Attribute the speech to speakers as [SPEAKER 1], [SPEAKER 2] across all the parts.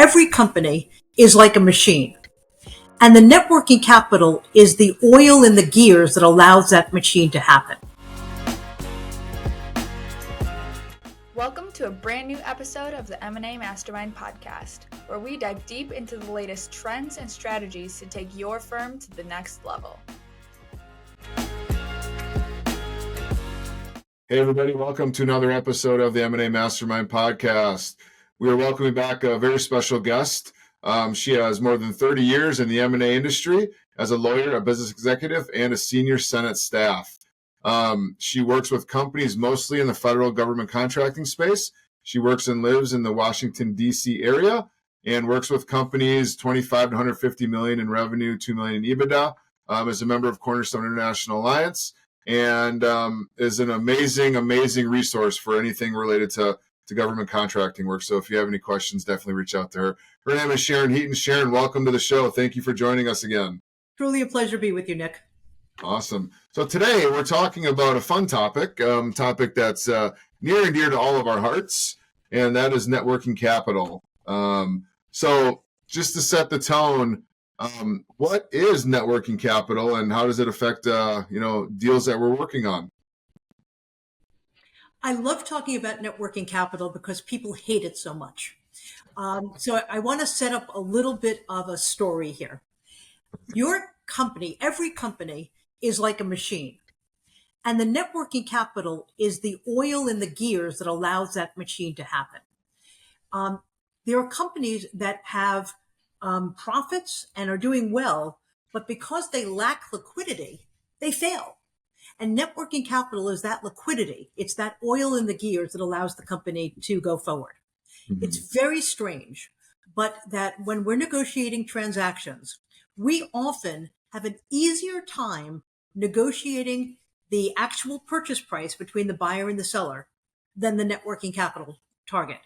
[SPEAKER 1] every company is like a machine, and the net working capital is the oil in the gears that allows that machine to happen.
[SPEAKER 2] Welcome to a brand new episode of the M&A Mastermind podcast, where we dive deep into the latest trends and strategies to take your firm to the next level.
[SPEAKER 3] Hey everybody, welcome to another episode of the M&A Mastermind podcast. We are welcoming back a very special guest. She has more than 30 years in the M&A industry as a lawyer, a business executive, and a senior Senate staff. She works with companies mostly in the federal government contracting space. She works and lives in the Washington, D.C. area and works with companies 25 to 150 million in revenue, 2 million in EBITDA, as a member of Cornerstone International Alliance, and is an amazing resource for anything related to government contracting work. So if you have any questions, definitely reach out to her. Her name is Sharon Heaton. Sharon, welcome to the show. Thank you for joining us again.
[SPEAKER 1] Truly a pleasure to be with you, Nick.
[SPEAKER 3] Awesome. So today we're talking about a fun topic that's near and dear to all of our hearts, and that is net working capital. So just to set the tone, what is net working capital and how does it affect deals that we're working on?
[SPEAKER 1] I love talking about net working capital because people hate it so much. So I want to set up a little bit of a story here. Your company, every company is like a machine, and the net working capital is the oil in the gears that allows that machine to happen. There are companies that have profits and are doing well, but because they lack liquidity, they fail. And net working capital is that liquidity. It's that oil in the gears that allows the company to go forward. Mm-hmm. It's very strange, but that when we're negotiating transactions, we often have an easier time negotiating the actual purchase price between the buyer and the seller than the net working capital target.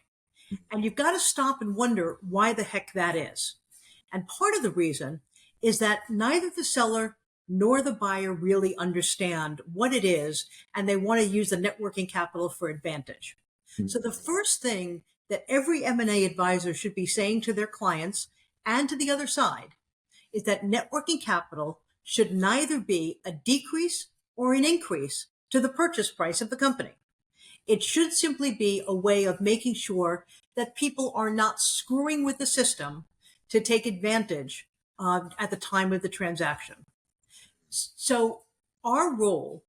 [SPEAKER 1] And you've got to stop and wonder why the heck that is. And part of the reason is that neither the seller nor the buyer really understand what it is, and they want to use the net working capital for advantage. Mm-hmm. So the first thing that every M&A advisor should be saying to their clients and to the other side is that net working capital should neither be a decrease or an increase to the purchase price of the company. It should simply be a way of making sure that people are not screwing with the system to take advantage at the time of the transaction. So our role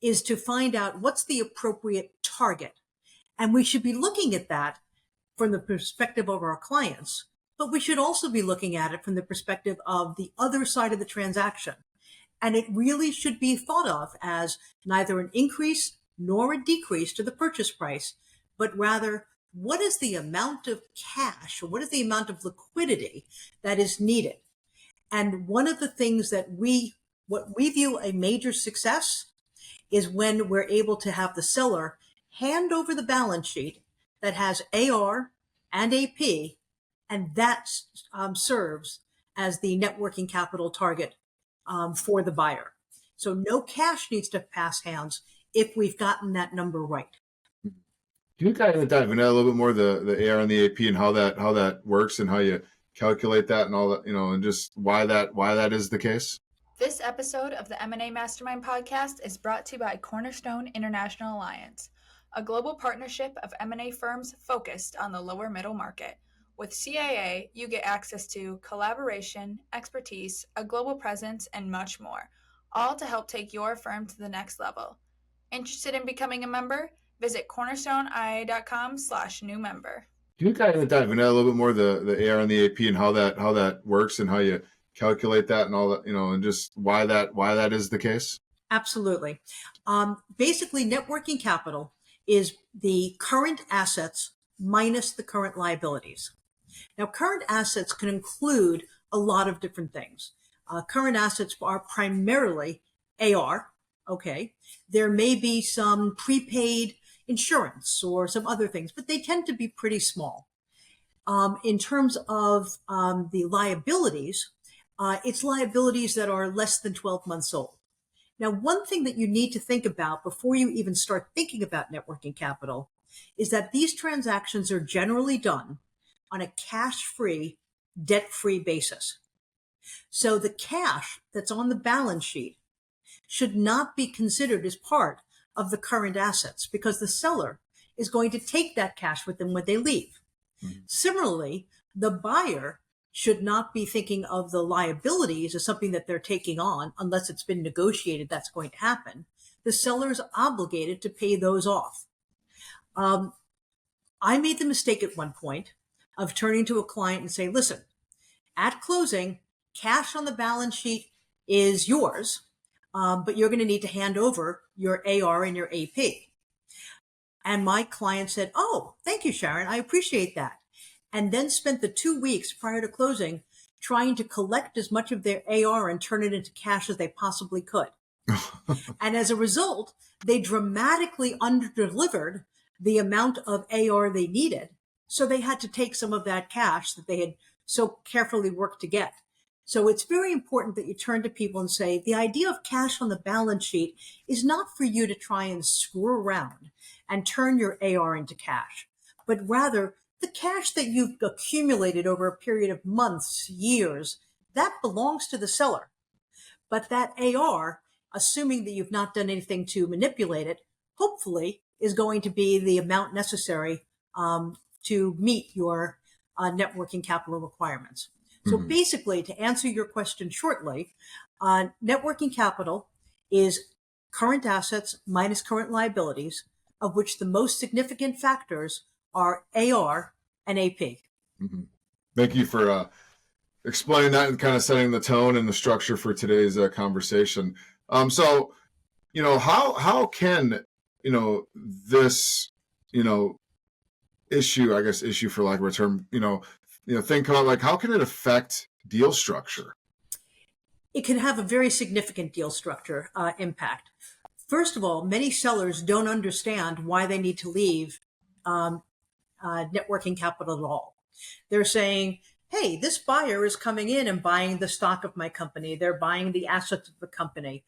[SPEAKER 1] is to find out what's the appropriate target. And we should be looking at that from the perspective of our clients, but we should also be looking at it from the perspective of the other side of the transaction. And it really should be thought of as neither an increase nor a decrease to the purchase price, but rather what is the amount of cash or what is the amount of liquidity that is needed. And one of the things that what we view a major success is when we're able to have the seller hand over the balance sheet that has AR and AP, and that serves as the net working capital target for the buyer. So no cash needs to pass hands if we've gotten that number right.
[SPEAKER 3] Can you kind of dive into a little bit more the AR and the AP and how that works and how you calculate that and all that, and just why that is the case?
[SPEAKER 2] This episode of the M&A Mastermind podcast is brought to you by Cornerstone International Alliance, a global partnership of M&A firms focused on the lower middle market. With CAA, you get access to collaboration, expertise, a global presence, and much more, all to help take your firm to the next level. Interested in becoming a member? Visit cornerstoneia.com/new member.
[SPEAKER 3] Can you kind of dive into a little bit more the AR and the AP and how that works and how you calculate that and all that, and just why that is the case?
[SPEAKER 1] Absolutely. Basically, net working capital is the current assets minus the current liabilities. Now, current assets can include a lot of different things. Current assets are primarily AR. Okay. There may be some prepaid insurance or some other things, but they tend to be pretty small. In terms of the liabilities, it's liabilities that are less than 12 months old. Now, one thing that you need to think about before you even start thinking about net working capital is that these transactions are generally done on a cash-free, debt-free basis. So the cash that's on the balance sheet should not be considered as part of the current assets because the seller is going to take that cash with them when they leave. Mm-hmm. Similarly, the buyer should not be thinking of the liabilities as something that they're taking on unless it's been negotiated that's going to happen. The seller is obligated to pay those off. I made the mistake at one point of turning to a client and saying, listen, at closing, cash on the balance sheet is yours, but you're going to need to hand over your AR and your AP. And my client said, oh, thank you, Sharon. I appreciate that. And then spent the 2 weeks prior to closing trying to collect as much of their AR and turn it into cash as they possibly could. And as a result, they dramatically underdelivered the amount of AR they needed. So they had to take some of that cash that they had so carefully worked to get. So it's very important that you turn to people and say, the idea of cash on the balance sheet is not for you to try and screw around and turn your AR into cash, but rather the cash that you've accumulated over a period of months, years, that belongs to the seller. But that AR, assuming that you've not done anything to manipulate it, hopefully is going to be the amount necessary to meet your net working capital requirements. So basically, to answer your question shortly, net working capital is current assets minus current liabilities, of which the most significant factors are AR and AP.
[SPEAKER 3] Mm-hmm. Thank you for explaining that and kind of setting the tone and the structure for today's conversation. So, how can, this, issue for lack of a term, think about like, how can it affect deal structure?
[SPEAKER 1] It can have a very significant deal structure impact. First of all, many sellers don't understand why they need to leave net working capital at all. They're saying, hey, this buyer is coming in and buying the stock of my company. They're buying the assets of the company.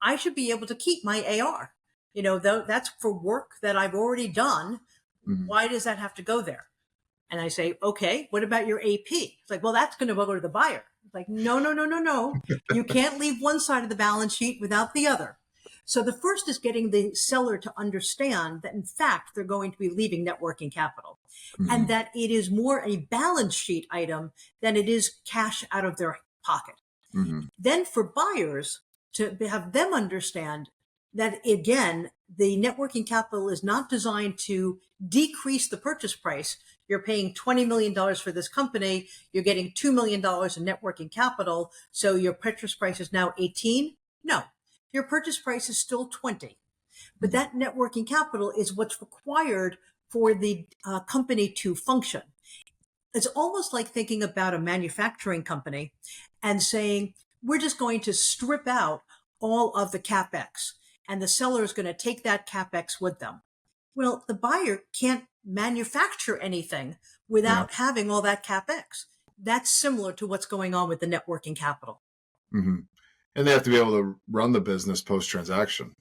[SPEAKER 1] I should be able to keep my AR. That's for work that I've already done. Mm-hmm. Why does that have to go there? And I say, okay, what about your AP? It's like, well, that's going to go to the buyer. It's like, no. You can't leave one side of the balance sheet without the other. So the first is getting the seller to understand that, in fact, they're going to be leaving net working capital, and that it is more a balance sheet item than it is cash out of their pocket. Then for buyers, to have them understand that, again, the net working capital is not designed to decrease the purchase price. You're paying $20 million for this company. You're getting $2 million in net working capital. So your purchase price is now 18. No, your purchase price is still 20. But that net working capital is what's required for the company to function. It's almost like thinking about a manufacturing company and saying, we're just going to strip out all of the CapEx, and the seller is going to take that CapEx with them. Well, the buyer can't manufacture anything without having all that CapEx. That's similar to what's going on with the net working capital.
[SPEAKER 3] Mm-hmm. And they have to be able to run the business post-transaction.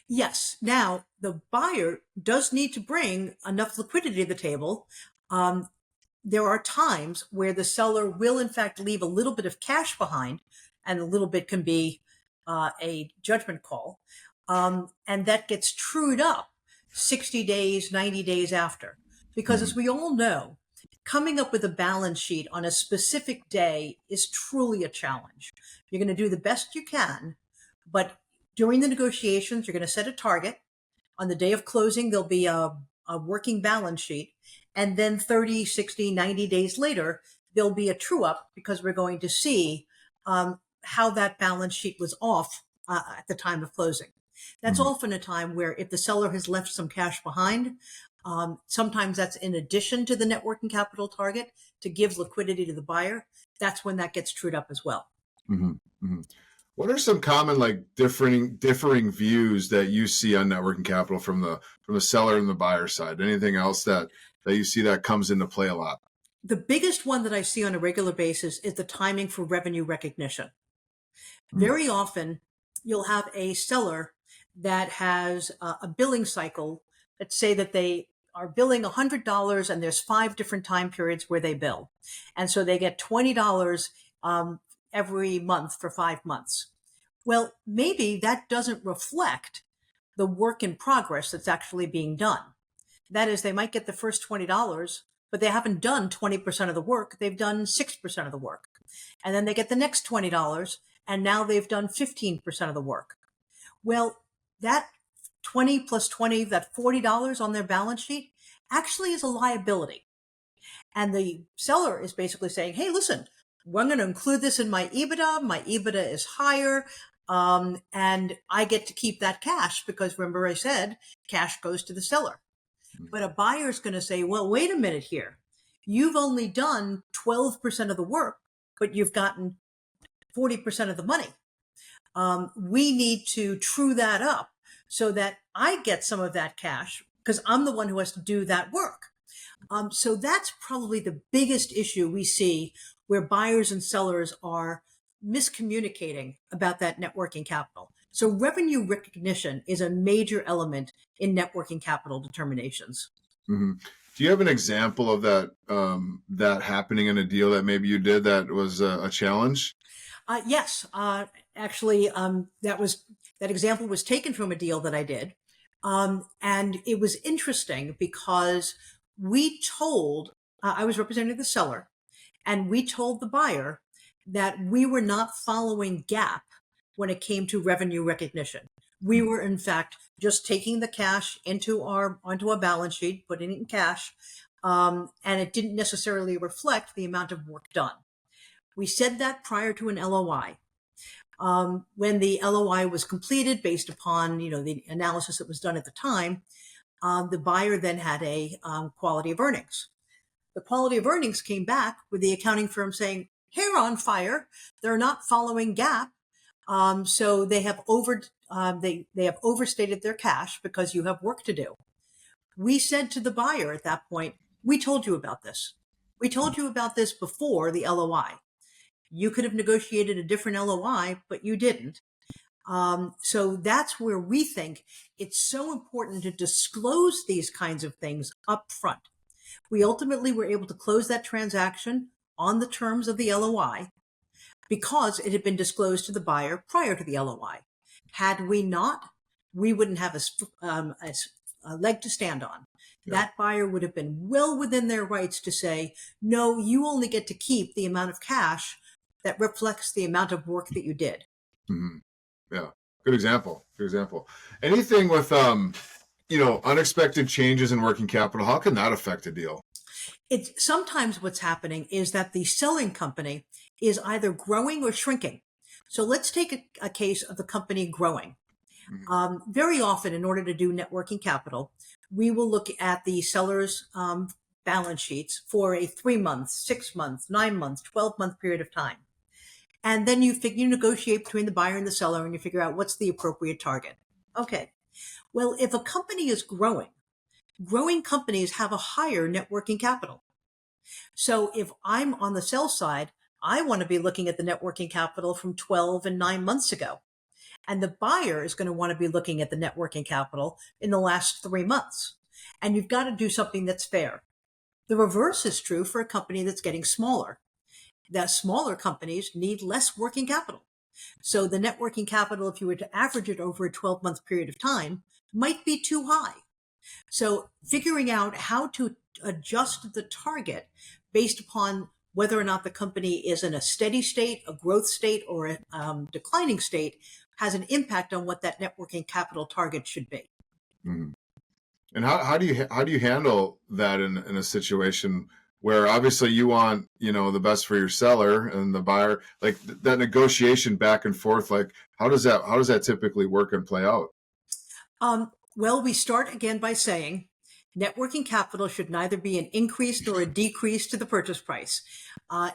[SPEAKER 1] Yes. Now, the buyer does need to bring enough liquidity to the table. There are times where the seller will, in fact, leave a little bit of cash behind, and a little bit can be a judgment call. And that gets trued up 60 days, 90 days after. Because as we all know, coming up with a balance sheet on a specific day is truly a challenge. You're going to do the best you can, but during the negotiations, you're going to set a target. On the day of closing, there'll be a working balance sheet. And then 30, 60, 90 days later, there'll be a true up because we're going to see how that balance sheet was off at the time of closing. That's often a time where if the seller has left some cash behind, sometimes that's in addition to the net working capital target to give liquidity to the buyer. That's when that gets trued up as well.
[SPEAKER 3] What are some common differing views that you see on net working capital from the seller and the buyer side? Anything else that you see that comes into play a lot?
[SPEAKER 1] The biggest one that I see on a regular basis is the timing for revenue recognition. Very often, you'll have a seller that has a billing cycle. Let's say that they are billing $100 and there's 5 different time periods where they bill. And so they get $20 every month for 5 months. Well, maybe that doesn't reflect the work in progress that's actually being done. That is, they might get the first $20, but they haven't done 20% of the work. They've done 6% of the work. And then they get the next $20, and now they've done 15% of the work. Well, that 20 plus 20, that $40 on their balance sheet actually is a liability. And the seller is basically saying, hey, listen, we're going to include this in my EBITDA. My EBITDA is higher. And I get to keep that cash because remember I said cash goes to the seller. But a buyer is going to say, well, wait a minute here. You've only done 12% of the work, but you've gotten 40% of the money. We need to true that up so that I get some of that cash because I'm the one who has to do that work. So that's probably the biggest issue we see where buyers and sellers are miscommunicating about that net working capital. So revenue recognition is a major element in net working capital determinations.
[SPEAKER 3] Mm-hmm. Do you have an example of that that happening in a deal that maybe you did that was a challenge?
[SPEAKER 1] Yes, actually, that example was taken from a deal that I did, and it was interesting because we told I was representing the seller, and we told the buyer that we were not following GAAP when it came to revenue recognition. We were, in fact, just taking the cash onto our balance sheet, putting it in cash, and it didn't necessarily reflect the amount of work done. We said that prior to an LOI. When the LOI was completed, based upon the analysis that was done at the time, the buyer then had a quality of earnings. The quality of earnings came back with the accounting firm saying, "Hair on fire! They're not following GAAP, so they have overstated their cash because you have work to do." We said to the buyer at that point, "We told you about this. We told you about this before the LOI. You could have negotiated a different LOI, but you didn't." So that's where we think it's so important to disclose these kinds of things up front. We ultimately were able to close that transaction on the terms of the LOI because it had been disclosed to the buyer prior to the LOI. Had we not, we wouldn't have a leg to stand on. Yeah. That buyer would have been well within their rights to say, no, you only get to keep the amount of cash that reflects the amount of work that you did.
[SPEAKER 3] Mm-hmm. Yeah. Good example. Good example. Anything with, unexpected changes in working capital, how can that affect a deal?
[SPEAKER 1] It's sometimes what's happening is that the selling company is either growing or shrinking. So let's take a case of the company growing. Mm-hmm. Very often, in order to do net working capital, we will look at the seller's balance sheets for a 3-month, 6-month, 9-month, 12-month period of time. And then you negotiate between the buyer and the seller and you figure out what's the appropriate target. Okay. Well, if a company is growing companies have a higher net working capital. So if I'm on the sell side, I want to be looking at the net working capital from 12 and 9 months ago. And the buyer is going to want to be looking at the net working capital in the last 3 months. And you've got to do something that's fair. The reverse is true for a company that's getting smaller. The smaller companies need less working capital. So the net working capital, if you were to average it over a 12-month period of time, might be too high. So figuring out how to adjust the target based upon whether or not the company is in a steady state, a growth state, or a declining state has an impact on what that net working capital target should be.
[SPEAKER 3] Mm-hmm. And how do you handle that in a situation where obviously you want, the best for your seller and the buyer, like that negotiation back and forth, like how does that typically work and play out?
[SPEAKER 1] Well, we start again by saying net working capital should neither be an increase nor a decrease to the purchase price.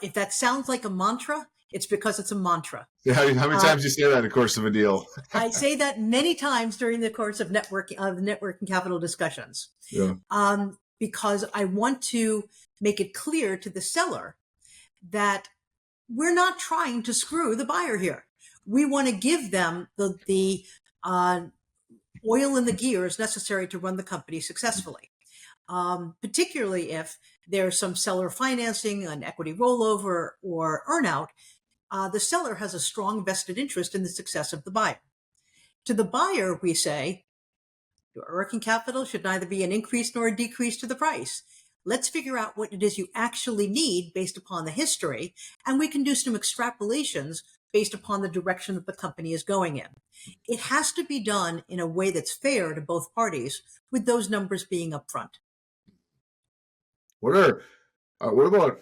[SPEAKER 1] If that sounds like a mantra, it's because it's a mantra.
[SPEAKER 3] Yeah, how many times do you say that in the course of a deal?
[SPEAKER 1] I say that many times during the course of net working capital discussions.
[SPEAKER 3] Yeah.
[SPEAKER 1] Because I want to make it clear to the seller that we're not trying to screw the buyer here. We want to give them the oil in the gears necessary to run the company successfully. particularly if there's some seller financing, an equity rollover, or earnout. The seller has a strong vested interest in the success of the buyer. To the buyer, we say, your working capital should neither be an increase nor a decrease to the price. Let's figure out what it is you actually need based upon the history, and we can do some extrapolations based upon the direction that the company is going in. It has to be done in a way that's fair to both parties, with those numbers being upfront.
[SPEAKER 3] What about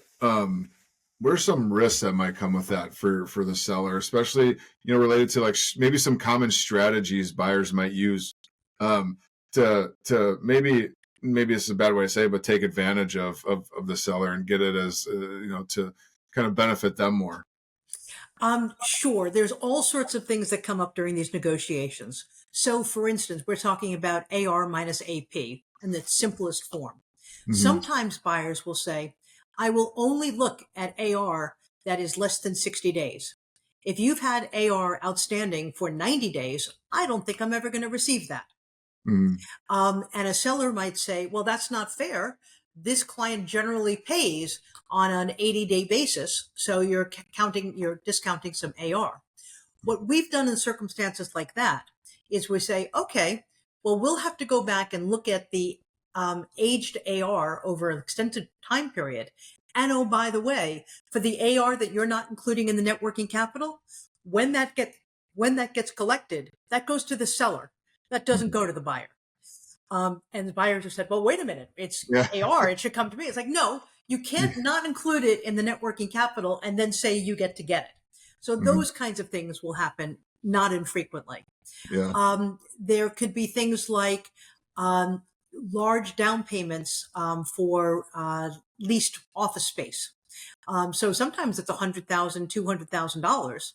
[SPEAKER 3] what are some risks that might come with that for the seller, especially related to like maybe some common strategies buyers might use to maybe this is a bad way to say it, but take advantage of the seller and get it as to kind of benefit them more.
[SPEAKER 1] Sure. There's all sorts of things that come up during these negotiations. So, for instance, we're talking about AR minus AP in the simplest form. Mm-hmm. Sometimes buyers will say, I will only look at AR that is less than 60 days. If you've had AR outstanding for 90 days, I don't think I'm ever going to receive that. Mm-hmm. And a seller might say, well, that's not fair. This client generally pays on an 80-day basis, so you're discounting some AR. What we've done in circumstances like that is we say, okay, well, we'll have to go back and look at the aged AR over an extended time period. And oh, by the way, for the AR that you're not including in the net working capital, when that gets collected, that goes to the seller. That doesn't go to the buyer. And the buyer just said, well, wait a minute, it's AR, it should come to me. It's like, no, you can't not include it in the net working capital and then say you get to get it. So those kinds of things will happen not infrequently. Yeah. There could be things like large down payments for leased office space. So sometimes it's $100,000, $200,000.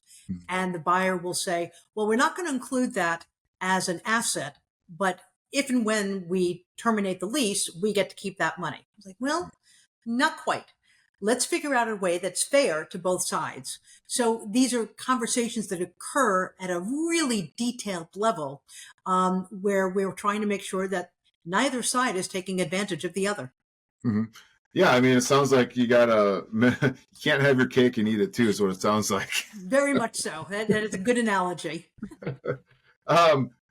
[SPEAKER 1] And the buyer will say, well, we're not going to include that as an asset, but if and when we terminate the lease, we get to keep that money. I was like, well, not quite. Let's figure out a way that's fair to both sides. So these are conversations that occur at a really detailed level where we're trying to make sure that neither side is taking advantage of the other.
[SPEAKER 3] Mm-hmm. Yeah, I mean, it sounds like you can't have your cake and eat it too, is what it sounds like.
[SPEAKER 1] Very much so. That is a good analogy.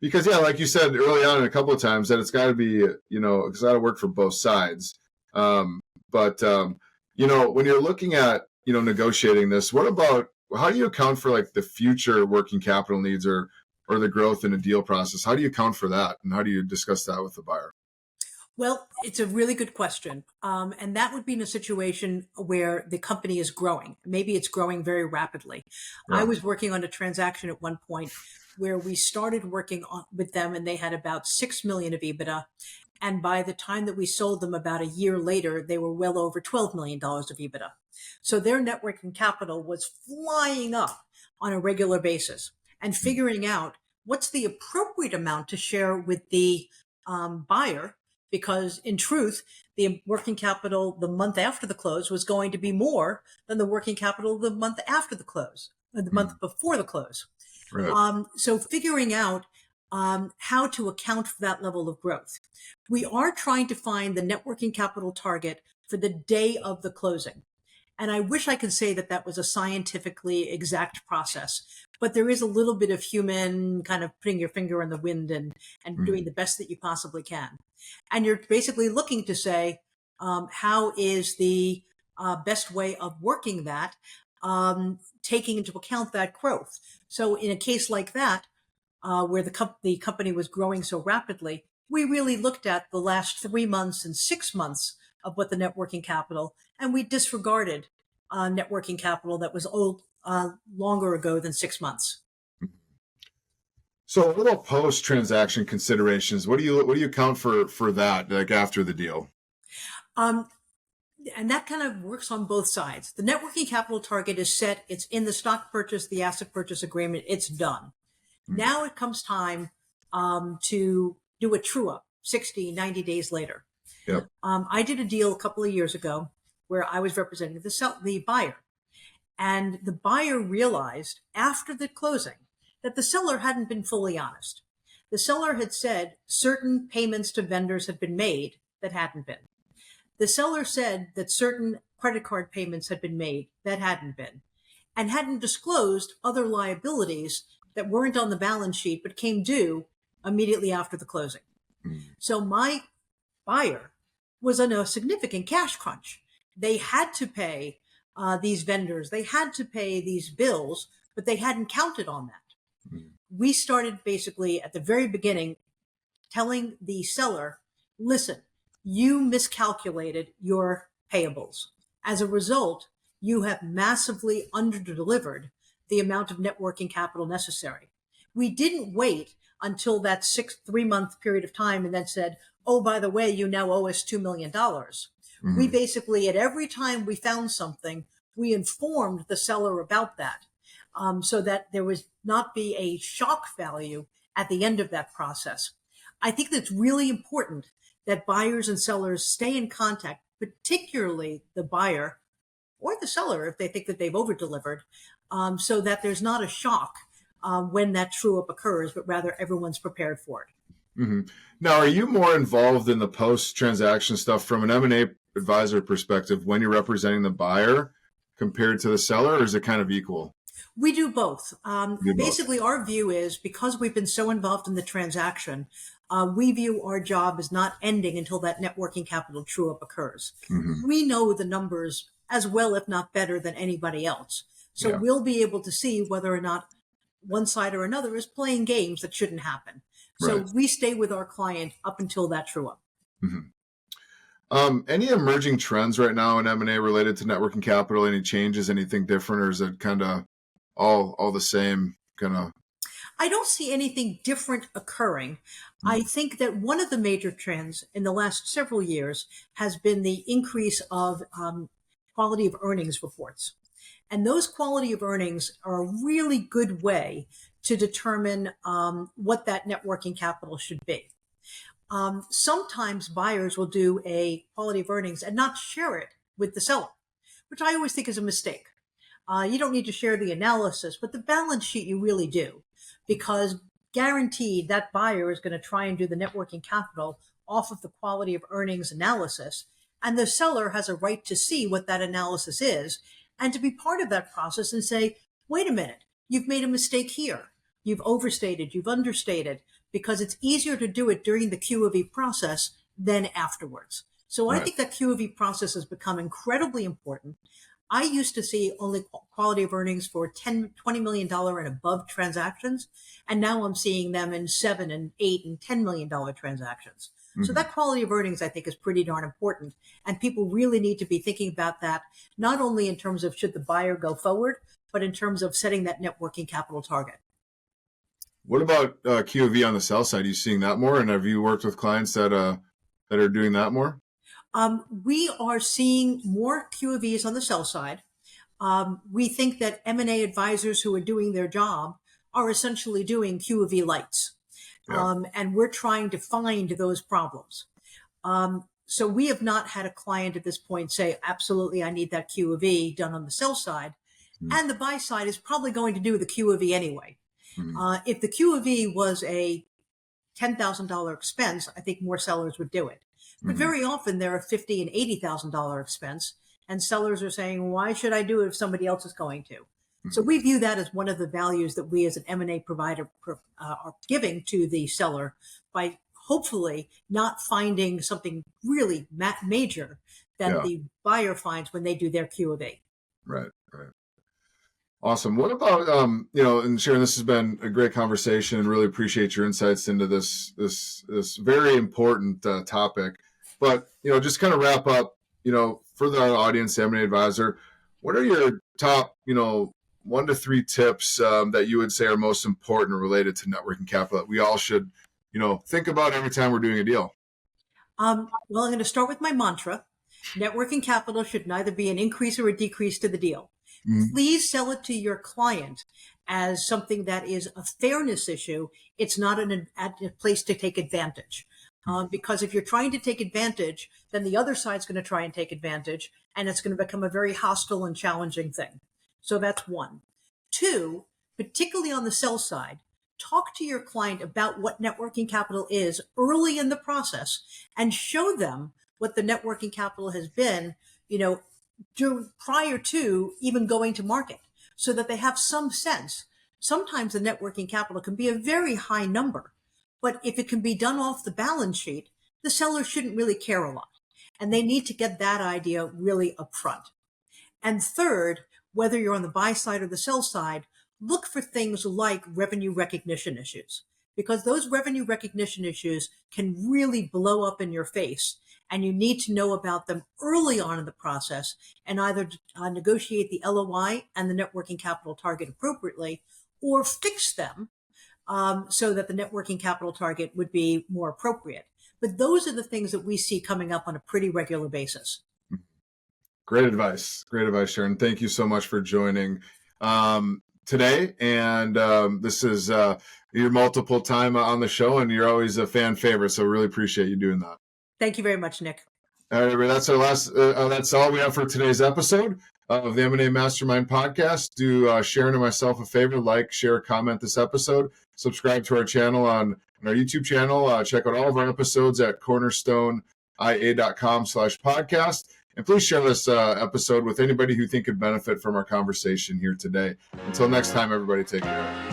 [SPEAKER 3] Because like you said early on a couple of times, that it's got to be, it's got to work for both sides. But when you're looking at, negotiating this, how do you account for like the future working capital needs or the growth in a deal process? How do you account for that? And how do you discuss that with the buyer?
[SPEAKER 1] Well, it's a really good question. And that would be in a situation where the company is growing. Maybe it's growing very rapidly. Yeah. I was working on a transaction at one point where we started working with them and they had about 6 million of EBITDA. And by the time that we sold them about a year later, they were well over $12 million of EBITDA. So their net working capital was flying up on a regular basis and figuring out what's the appropriate amount to share with the buyer. Because in truth, the working capital the month after the close was going to be more than the working capital the month after the close, or the month before the close. Right. So figuring out how to account for that level of growth. We are trying to find the net working capital target for the day of the closing. And I wish I could say that that was a scientifically exact process, but there is a little bit of human kind of putting your finger in the wind and doing the best that you possibly can. And you're basically looking to say, how is the best way of working that, taking into account that growth? So in a case like that, where the company was growing so rapidly, we really looked at the last 3 months and 6 months of what the net working capital, and we disregarded net working capital that was old longer ago than 6 months.
[SPEAKER 3] So what about post-transaction considerations? What do you account for that, like after the deal?
[SPEAKER 1] And that kind of works on both sides. The net working capital target is set. It's in the stock purchase, the asset purchase agreement. It's done. Now it comes time to do a true-up 60, 90 days later. Yep. I did a deal a couple of years ago where I was representing the buyer. And the buyer realized after the closing that the seller hadn't been fully honest. The seller had said certain payments to vendors had been made, that hadn't been. The seller said that certain credit card payments had been made that hadn't been, and hadn't disclosed other liabilities that weren't on the balance sheet but came due immediately after the closing. So my buyer was in a significant cash crunch. They had to pay these vendors, they had to pay these bills, but they hadn't counted on that. We started basically at the very beginning telling the seller, listen, you miscalculated your payables. As a result, you have massively underdelivered the amount of net working capital necessary. We didn't wait until that 3-month period of time and then said, oh, by the way, you now owe us $2 million. We basically, at every time we found something, we informed the seller about that, so that there was not be a shock value at the end of that process. I think that's really important that buyers and sellers stay in contact, particularly the buyer or the seller if they think that they've over-delivered, so that there's not a shock when that true-up occurs, but rather everyone's prepared for it.
[SPEAKER 3] Now, are you more involved in the post-transaction stuff from an M&A advisor perspective when you're representing the buyer compared to the seller, or is it kind of equal?
[SPEAKER 1] We do both. Basically, our view is because we've been so involved in the transaction, we view our job as not ending until that net working capital true-up occurs. We know the numbers as well, if not better, than anybody else. So we'll be able to see whether or not one side or another is playing games that shouldn't happen. So we stay with our client up until that true-up.
[SPEAKER 3] Any emerging trends right now in M&A related to net working capital? Any changes, anything different, or is it kind of all the same kind of?
[SPEAKER 1] I don't see anything different occurring. I think that one of the major trends in the last several years has been the increase of quality of earnings reports. And those quality of earnings are a really good way to determine what that net working capital should be. Sometimes buyers will do a quality of earnings and not share it with the seller, which I always think is a mistake. You don't need to share the analysis, but the balance sheet you really do, because guaranteed that buyer is going to try and do the net working capital off of the quality of earnings analysis. And the seller has a right to see what that analysis is and to be part of that process and say, wait a minute, you've made a mistake here. You've overstated, you've understated, because it's easier to do it during the Q of E process than afterwards. So I think that Q of E process has become incredibly important. I used to see only quality of earnings for $20 million and above transactions. And now I'm seeing them in $7 and $8 and $10 million transactions. So that quality of earnings, I think, is pretty darn important. And people really need to be thinking about that, not only in terms of should the buyer go forward, but in terms of setting that net working capital target.
[SPEAKER 3] What about Q of E on the sell side? Are you seeing that more? And have you worked with clients that are doing that more?
[SPEAKER 1] We are seeing more Q of E's on the sell side. We think that M&A advisors who are doing their job are essentially doing Q of E lights. And we're trying to find those problems. So we have not had a client at this point say, absolutely, I need that Q of E done on the sell side. And the buy side is probably going to do the Q of E anyway. If the Q of E was a $10,000 expense, I think more sellers would do it. But very often they're a $50,000 and $80,000 expense, and sellers are saying, why should I do it if somebody else is going to? So we view that as one of the values that we as an M&A provider are giving to the seller by hopefully not finding something really major that the buyer finds when they do their Q of E.
[SPEAKER 3] Right. Awesome. What about, and Sharon, this has been a great conversation and really appreciate your insights into this very important topic. But, just kind of wrap up, for our audience, M&A advisor, what are your top, 1 to 3 tips that you would say are most important related to net working capital that we all should, think about every time we're doing a deal?
[SPEAKER 1] Well, I'm going to start with my mantra. Net working capital should neither be an increase or a decrease to the deal. Please sell it to your client as something that is a fairness issue. It's not a place to take advantage. Because if you're trying to take advantage, then the other side's going to try and take advantage, and it's going to become a very hostile and challenging thing. So that's 1. 2, particularly on the sell side, talk to your client about what net working capital is early in the process and show them what the net working capital has been, prior to even going to market, so that they have some sense. Sometimes the net working capital can be a very high number, but if it can be done off the balance sheet, the seller shouldn't really care a lot. And they need to get that idea really upfront. And third, whether you're on the buy side or the sell side, look for things like revenue recognition issues, because those revenue recognition issues can really blow up in your face. And you need to know about them early on in the process and either negotiate the LOI and the net working capital target appropriately, or fix them so that the net working capital target would be more appropriate. But those are the things that we see coming up on a pretty regular basis.
[SPEAKER 3] Great advice. Great advice, Sharon. Thank you so much for joining today. And this is your multiple time on the show, and you're always a fan favorite. So really appreciate you doing that.
[SPEAKER 1] Thank you very much, Nick.
[SPEAKER 3] All right, everybody, that's all we have for today's episode of the M&A Mastermind podcast. Do Sharon and myself a favor, like, share, comment this episode, subscribe to our channel on our YouTube channel. Check out all of our episodes at cornerstoneia.com/podcast. And please share this episode with anybody who think could benefit from our conversation here today. Until next time, everybody, take care.